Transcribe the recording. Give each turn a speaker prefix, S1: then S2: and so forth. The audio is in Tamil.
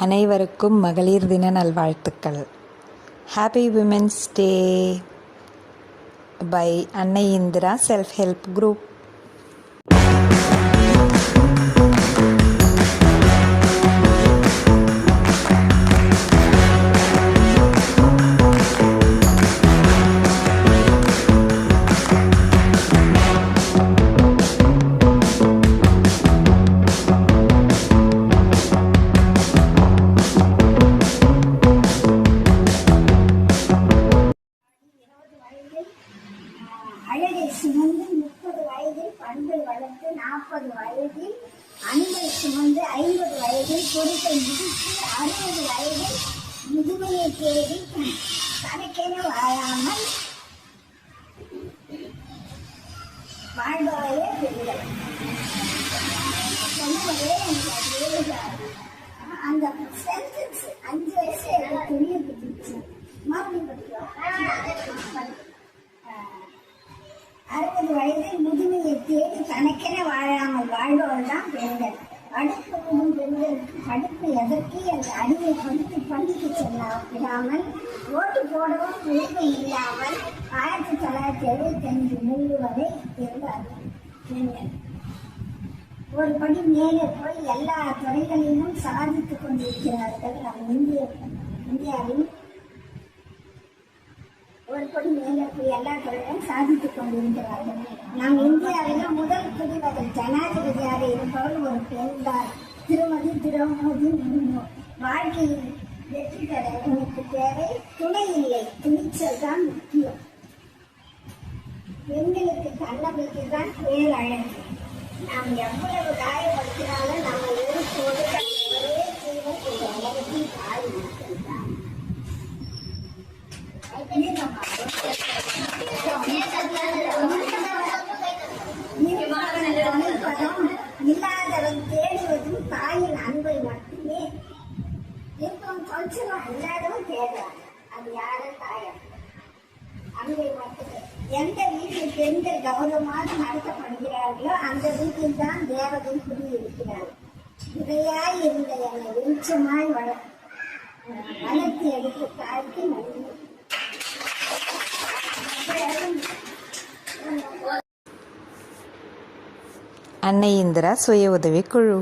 S1: அனைவருக்கும் மகளிர் தின நல்வாழ்த்துக்கள். ஹாப்பி விமென்ஸ் டே பை அன்னை இந்திரா செல்ஃப் ஹெல்ப் குரூப்.
S2: அழகை சுமந்து 30 வயதில் பண்பை வளர்த்து 40 வயதில் அன்பை சுமந்து 50 வயதில் பொறுப்பை முடித்து 60 வயதில் முதுமையை தேடி கணக்கென வாழாமல் வாழ்பவரே பெண்கள். சொன்னவரே எனக்கு அந்த சென்டென்ஸ் 5 வயசு எனக்கு துணியை பிடிச்சு மறுபடியும் 60 வயதில் முதுமையை தேடி கணக்கென வாழாமல் வாழ்பவள் தான் பெண்கள். அடுப்பு விடும் பெண்களுக்கு அடுப்பு எதற்கு அந்த அடியை கொடுத்து பள்ளிக்கு விடாமல் ஓட்டு போடவும் உரிமை இல்லாமல் 1975 நூறு வரை இருந்தார்கள் பெண்கள். ஒரு படி மேலே போய் எல்லா துறைகளிலும் சாதித்துக் கொண்டிருக்கிறார்கள். நம் இந்தியாவில் ஒரு படி மேலே போய் எல்லா துறையிலும் சாதித்துக் கொண்டிருக்கிறார்கள். நம் இந்தியாவில் முதல் குடிமகள் ஜனாதிபதியாக இருப்பவர் ஒரு பெண்தான், திருமதி திரௌபதி முர்மு. வாழ்க்கையில் வெற்றி பெற எனக்கு தேவை துணை இல்லை, துணிச்சல் தான் முக்கியம். பெண்களுக்கு தன்னம்பிக்கை தான் பேரழகு. நாம் எவ்வளவு காயப்படுத்தினாலும் நம்ம ஒருபோது ஒரே ஜீவன் இந்த உலகத்தில் தாய் மட்டும்தான். இல்லாதவன் தேடுவதும் தாயின் அன்பை மட்டுமே. இருக்கும் கொஞ்சம் இல்லாதவன் தேடுவாங்க, அது யாரும் தாயம் அன்பை மட்டுமே. எந்த வீட்டில் பெண்கள் கௌரவமாக நடத்தப்படுகிறார்களோ அந்த வீட்டில் தான் தேவதை குடியிருக்கிறார். இதையாய் இருந்த என்னை வெளிச்சமாய் வளர்த்தி எடுத்த தாய்க்கு நன்றி.
S1: அன்னை இந்திரா சுய உதவி குழு.